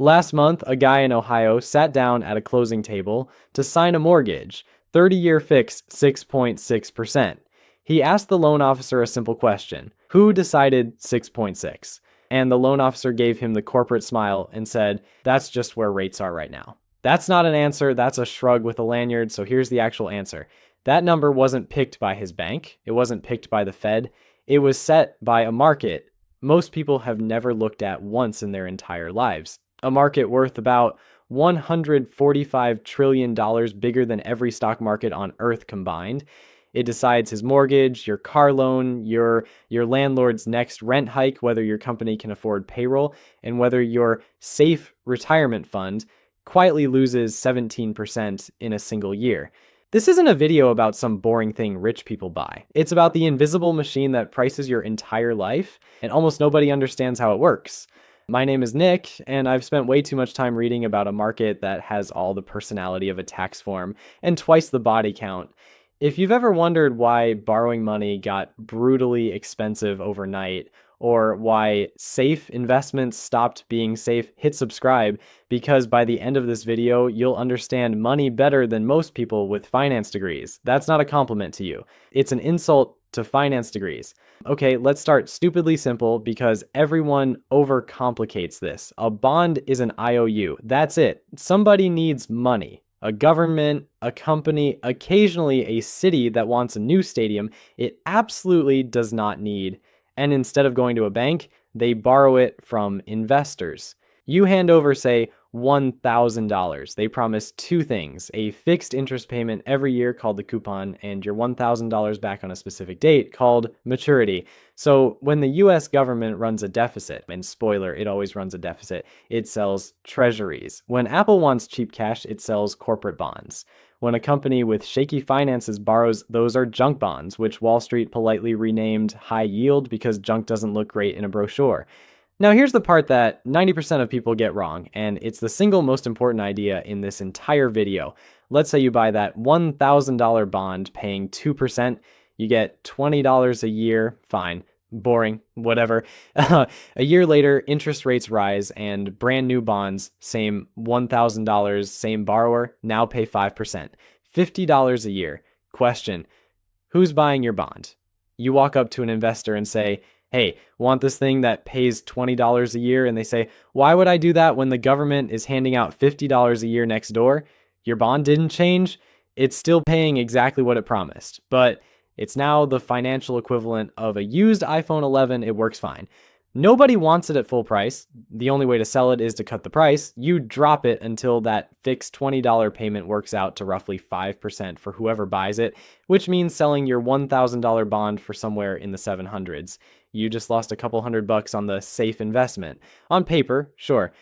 Last month, a guy in Ohio sat down at a closing table to sign a mortgage, 30-year fix 6.6%. He asked the loan officer a simple question: who decided 6.6? And the loan officer gave him the corporate smile and said, "That's just where rates are right now." That's not an answer, that's a shrug with a lanyard, so here's the actual answer. That number wasn't picked by his bank, it wasn't picked by the Fed, it was set by a market most people have never looked at once in their entire lives. A market worth about $145 trillion bigger than every stock market on Earth combined. It decides his mortgage, your car loan, your landlord's next rent hike, whether your company can afford payroll, and whether your safe retirement fund quietly loses 17% in a single year. This isn't a video about some boring thing rich people buy. It's about the invisible machine that prices your entire life, and almost nobody understands how it works. My name is Nick, and I've spent way too much time reading about a market that has all the personality of a tax form and twice the body count. If you've ever wondered why borrowing money got brutally expensive overnight, or why safe investments stopped being safe, hit subscribe, because by the end of this video, you'll understand money better than most people with finance degrees. That's not a compliment to you. It's an insult to finance degrees. Okay, let's start stupidly simple because everyone overcomplicates this. A bond is an IOU. That's it. Somebody needs money. A government, a company, occasionally a city that wants a new stadium. It absolutely does not need. And instead of going to a bank, they borrow it from investors. You hand over, say, $1,000. They promise two things: a fixed interest payment every year called the coupon, and your $1,000 back on a specific date called maturity. So when the US government runs a deficit, and spoiler, it always runs a deficit, it sells treasuries. When Apple wants cheap cash, it sells corporate bonds. When a company with shaky finances borrows, those are junk bonds, which Wall Street politely renamed high yield because junk doesn't look great in a brochure. Now here's the part that 90% of people get wrong, and it's the single most important idea in this entire video. Let's say you buy that $1,000 bond paying 2%, you get $20 a year, fine, boring, whatever. A year later, interest rates rise and brand new bonds, same $1,000, same borrower, now pay 5%, $50 a year. Question: who's buying your bond? You walk up to an investor and say, "Hey, want this thing that pays $20 a year?" And they say, "Why would I do that when the government is handing out $50 a year next door?" Your bond didn't change. It's still paying exactly what it promised, but it's now the financial equivalent of a used iPhone 11. It works fine. Nobody wants it at full price. The only way to sell it is to cut the price. You drop it until that fixed $20 payment works out to roughly 5% for whoever buys it, which means selling your $1,000 bond for somewhere in the 700s. You just lost a couple $100 on the safe investment. On paper, sure.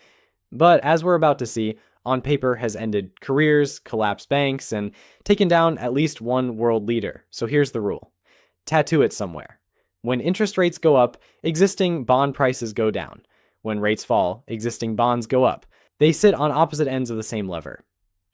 But as we're about to see, on paper has ended careers, collapsed banks, and taken down at least one world leader. So here's the rule: tattoo it somewhere. When interest rates go up, existing bond prices go down. When rates fall, existing bonds go up. They sit on opposite ends of the same lever.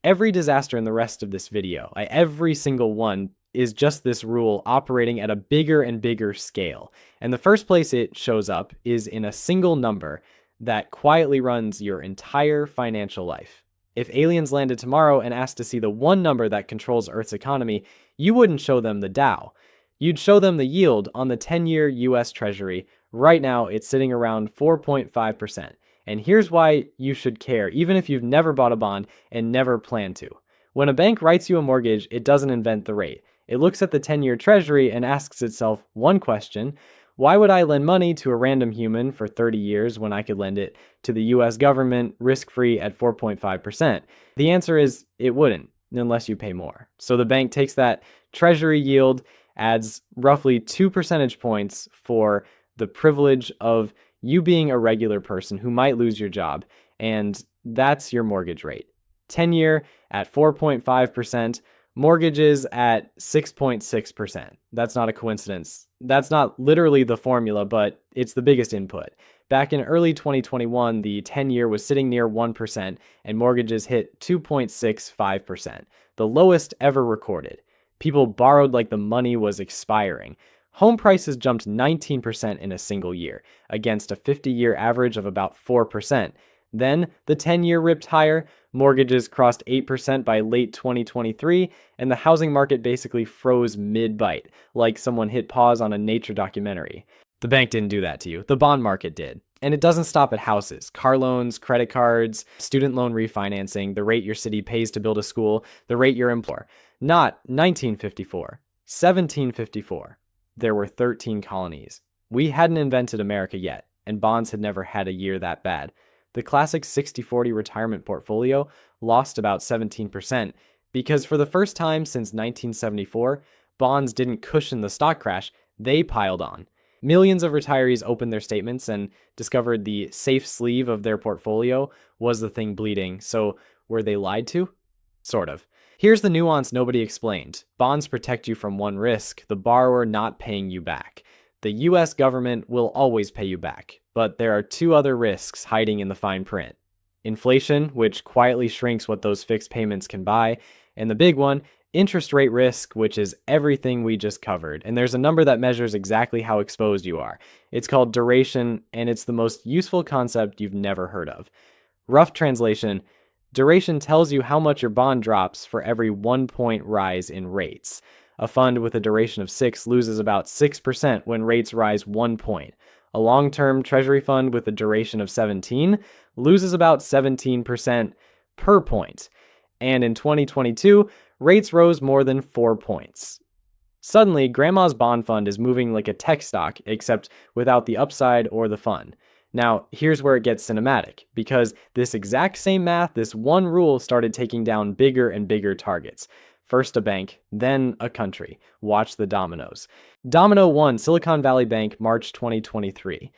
Every disaster in the rest of this video, every single one, is just this rule operating at a bigger and bigger scale. And the first place it shows up is in a single number that quietly runs your entire financial life. If aliens landed tomorrow and asked to see the one number that controls Earth's economy, you wouldn't show them the Dow. You'd show them the yield on the 10-year US Treasury. Right now, it's sitting around 4.5%. And here's why you should care, even if you've never bought a bond and never plan to. When a bank writes you a mortgage, it doesn't invent the rate. It looks at the 10-year Treasury and asks itself one question: why would I lend money to a random human for 30 years when I could lend it to the US government risk-free at 4.5%? The answer is it wouldn't, unless you pay more. So the bank takes that Treasury yield, adds roughly 2 percentage points for the privilege of you being a regular person who might lose your job, and that's your mortgage rate. 10-year at 4.5%, mortgages at 6.6%. That's not a coincidence. That's not literally the formula, but it's the biggest input. Back in early 2021, the 10-year was sitting near 1%, and mortgages hit 2.65%, the lowest ever recorded. People borrowed like the money was expiring. Home prices jumped 19% in a single year, against a 50-year average of about 4%. Then the 10-year ripped higher, mortgages crossed 8% by late 2023, and the housing market basically froze mid-bite, like someone hit pause on a nature documentary. The bank didn't do that to you. The bond market did. And it doesn't stop at houses. Car loans, credit cards, student loan refinancing, the rate your city pays to build a school, the rate your employer. Not 1954, 1754. There were 13 colonies. We hadn't invented America yet, and bonds had never had a year that bad. The classic 60-40 retirement portfolio lost about 17% because for the first time since 1974, bonds didn't cushion the stock crash, they piled on. Millions of retirees opened their statements and discovered the safe sleeve of their portfolio was the thing bleeding. So were they lied to? Sort of. Here's the nuance nobody explained. Bonds protect you from one risk, the borrower not paying you back. The US government will always pay you back, but there are two other risks hiding in the fine print. Inflation, which quietly shrinks what those fixed payments can buy, and the big one, interest rate risk, which is everything we just covered. And there's a number that measures exactly how exposed you are. It's called duration, and it's the most useful concept you've never heard of. Rough translation, duration tells you how much your bond drops for every 1 point rise in rates. A fund with a duration of 6 loses about 6% when rates rise 1 point. A long-term treasury fund with a duration of 17 loses about 17% per point. And in 2022, rates rose more than 4 points. Suddenly, Grandma's bond fund is moving like a tech stock, except without the upside or the fun. Now, here's where it gets cinematic, because this exact same math, this one rule started taking down bigger and bigger targets. First a bank, then a country. Watch the dominoes. Domino 1, Silicon Valley Bank, March 2023.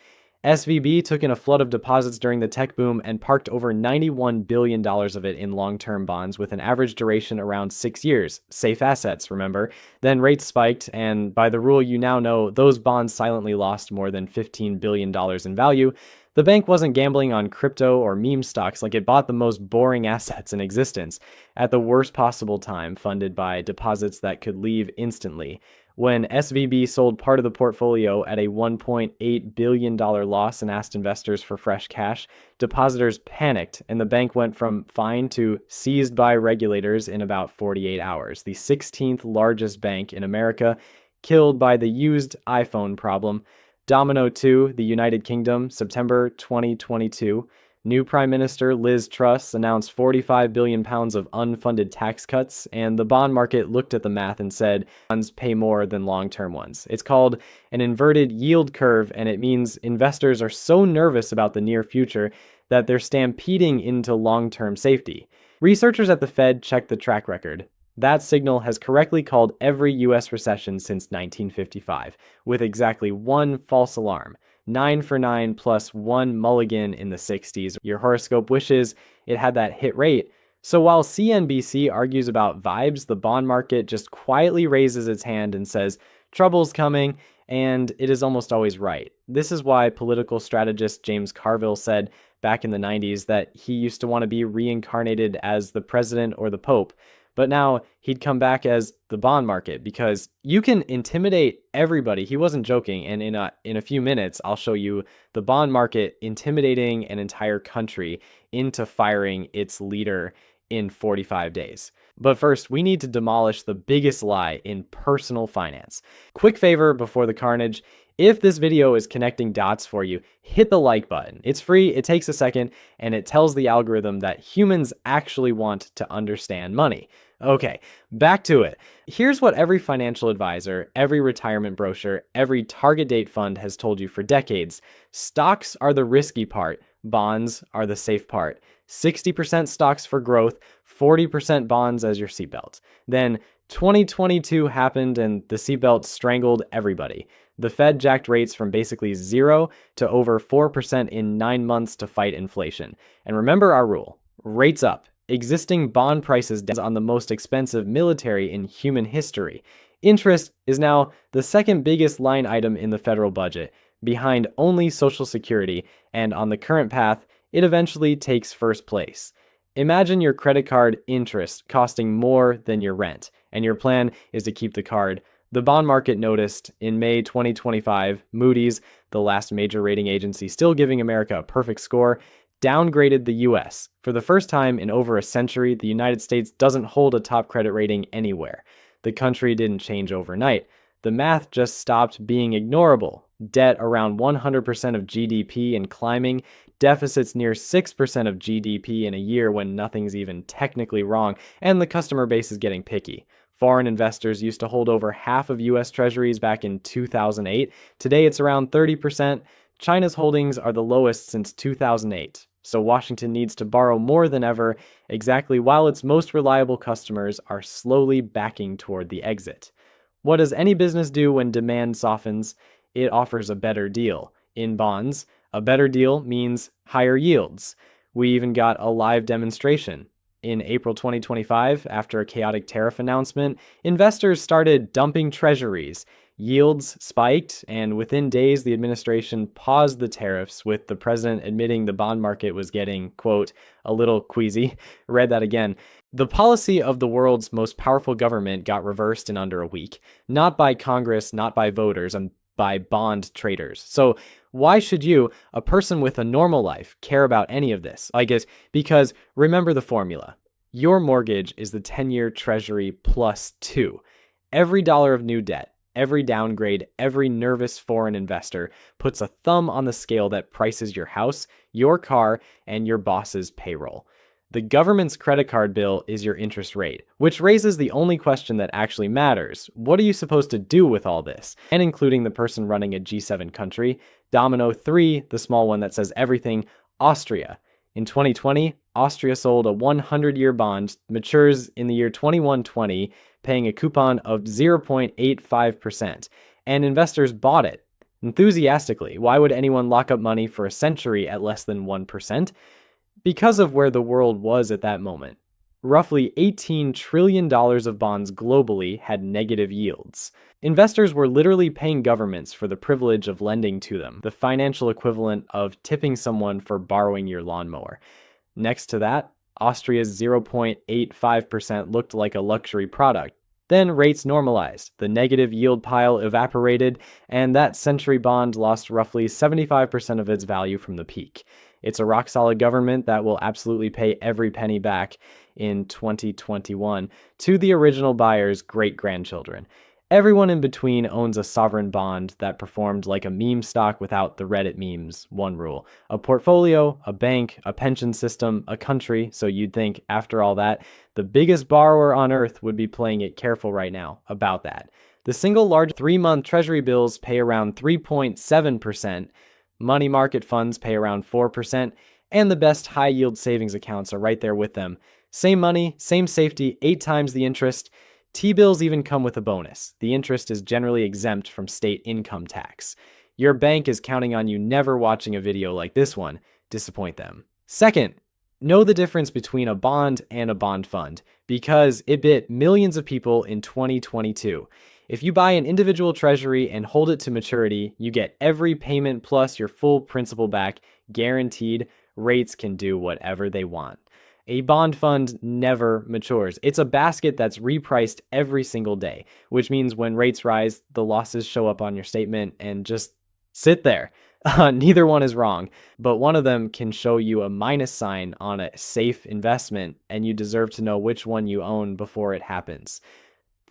SVB took in a flood of deposits during the tech boom and parked over $91 billion of it in long-term bonds with an average duration around 6 years. Safe assets, remember? Then rates spiked, and by the rule you now know, those bonds silently lost more than $15 billion in value. The bank wasn't gambling on crypto or meme stocks, like it bought the most boring assets in existence at the worst possible time, funded by deposits that could leave instantly. When SVB sold part of the portfolio at a $1.8 billion loss and asked investors for fresh cash, depositors panicked and the bank went from fine to seized by regulators in about 48 hours. The 16th largest bank in America, killed by the used iPhone problem. Domino 2, the United Kingdom, September 2022. New Prime Minister Liz Truss announced 45 billion pounds of unfunded tax cuts, and the bond market looked at the math and said bonds pay more than long-term ones. It's called an inverted yield curve, and it means investors are so nervous about the near future that they're stampeding into long-term safety. Researchers at the Fed checked the track record. That signal has correctly called every US recession since 1955, with exactly one false alarm. 9 for 9 plus 1 mulligan in the 60s. Your horoscope wishes it had that hit rate. So while CNBC argues about vibes, the bond market just quietly raises its hand and says, trouble's coming, and it is almost always right. This is why political strategist James Carville said back in the 90s that he used to want to be reincarnated as the president or the pope. But now he'd come back as the bond market because you can intimidate everybody. He wasn't joking. And in a few minutes, I'll show you the bond market intimidating an entire country into firing its leader in 45 days. But first, we need to demolish the biggest lie in personal finance. Quick favor before the carnage. If this video is connecting dots for you, hit the like button. It's free, it takes a second, and it tells the algorithm that humans actually want to understand money. Okay, back to it. Here's what every financial advisor, every retirement brochure, every target date fund has told you for decades. Stocks are the risky part, bonds are the safe part. 60% stocks for growth, 40% bonds as your seatbelt. Then 2022 happened and the seatbelt strangled everybody. The Fed jacked rates from basically 0 to over 4% in 9 months to fight inflation. And remember our rule, rates up. Existing bond prices down on the most expensive military in human history. Interest is now the second biggest line item in the federal budget, behind only Social Security, and on the current path, it eventually takes first place. Imagine your credit card interest costing more than your rent, and your plan is to keep the card. The bond market noticed in May 2025, Moody's, the last major rating agency still giving America a perfect score, downgraded the US. For the first time in over a century, the United States doesn't hold a top credit rating anywhere. The country didn't change overnight. The math just stopped being ignorable. Debt around 100% of GDP and climbing, deficits near 6% of GDP in a year when nothing's even technically wrong, and the customer base is getting picky. Foreign investors used to hold over half of US Treasuries back in 2008. Today it's around 30%. China's holdings are the lowest since 2008. So Washington needs to borrow more than ever, exactly while its most reliable customers are slowly backing toward the exit. What does any business do when demand softens? It offers a better deal. In bonds, a better deal means higher yields. We even got a live demonstration. In April 2025, after a chaotic tariff announcement, investors started dumping treasuries. Yields spiked, and within days, the administration paused the tariffs, with the president admitting the bond market was getting, quote, a little queasy. Read that again. The policy of the world's most powerful government got reversed in under a week, not by Congress, not by voters, and by bond traders. So why should you, a person with a normal life, care about any of this? I guess because remember the formula. Your mortgage is the 10-year treasury plus 2. Every dollar of new debt, every downgrade, every nervous foreign investor puts a thumb on the scale that prices your house, your car, and your boss's payroll. The government's credit card bill is your interest rate, which raises the only question that actually matters. What are you supposed to do with all this? And including the person running a G7 country, Domino 3, the small one that says everything, Austria. In 2020, Austria sold a 100-year bond, matures in the year 2120, paying a coupon of 0.85%, and investors bought it enthusiastically. Why would anyone lock up money for a century at less than 1%? Because of where the world was at that moment. Roughly $18 trillion of bonds globally had negative yields. Investors were literally paying governments for the privilege of lending to them, the financial equivalent of tipping someone for borrowing your lawnmower. Next to that, Austria's 0.85% looked like a luxury product. Then rates normalized, the negative yield pile evaporated, and that century bond lost roughly 75% of its value from the peak. It's a rock-solid government that will absolutely pay every penny back in 2021 to the original buyer's great-grandchildren. Everyone in between owns a sovereign bond that performed like a meme stock without the Reddit memes, one rule. A portfolio, a bank, a pension system, a country, so you'd think, after all that, the biggest borrower on earth would be playing it careful right now about that. The single large 3-month treasury bills pay around 3.7%, money market funds pay around 4%, and the best high-yield savings accounts are right there with them. Same money, same safety, 8 times the interest. T-bills even come with a bonus. The interest is generally exempt from state income tax. Your bank is counting on you never watching a video like this one. Disappoint them. Second, know the difference between a bond and a bond fund, because it bit millions of people in 2022. If you buy an individual treasury and hold it to maturity, you get every payment plus your full principal back, guaranteed. Rates can do whatever they want. A bond fund never matures. It's a basket that's repriced every single day, which means when rates rise, the losses show up on your statement and just sit there. Neither one is wrong, but one of them can show you a minus sign on a safe investment, and you deserve to know which one you own before it happens.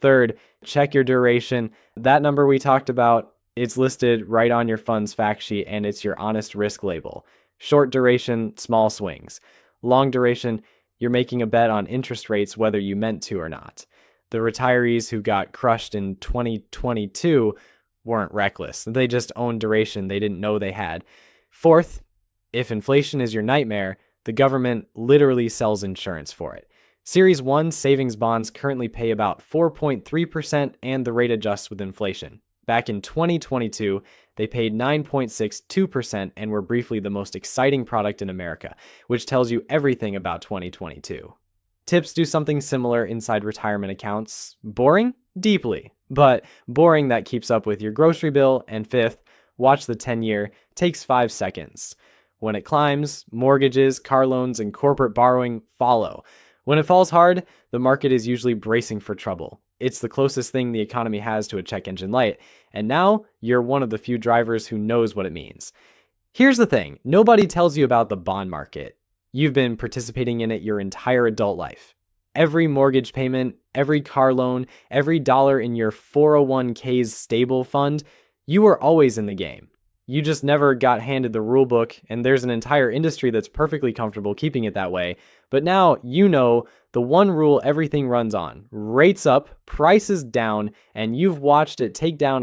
Third, check your duration. That number we talked about, it's listed right on your fund's fact sheet, and it's your honest risk label. Short duration, small swings. Long duration, you're making a bet on interest rates whether you meant to or not. The retirees who got crushed in 2022 weren't reckless. They just owned duration they didn't know they had. Fourth, if inflation is your nightmare, the government literally sells insurance for it. Series 1 savings bonds currently pay about 4.3%, and the rate adjusts with inflation. Back in 2022, they paid 9.62% and were briefly the most exciting product in America, which tells you everything about 2022. Tips do something similar inside retirement accounts. Boring? Deeply. But boring that keeps up with your grocery bill. And fifth, watch the 10-year. Takes 5 seconds. When it climbs, mortgages, car loans, and corporate borrowing follow. When it falls hard, the market is usually bracing for trouble. It's the closest thing the economy has to a check engine light, and now you're one of the few drivers who knows what it means. Here's the thing, nobody tells you about the bond market. You've been participating in it your entire adult life. Every mortgage payment, every car loan, every dollar in your 401k's stable fund, you were always in the game. You just never got handed the rule book, and there's an entire industry that's perfectly comfortable keeping it that way. But now you know the one rule everything runs on: rates up, prices down, and you've watched it take down a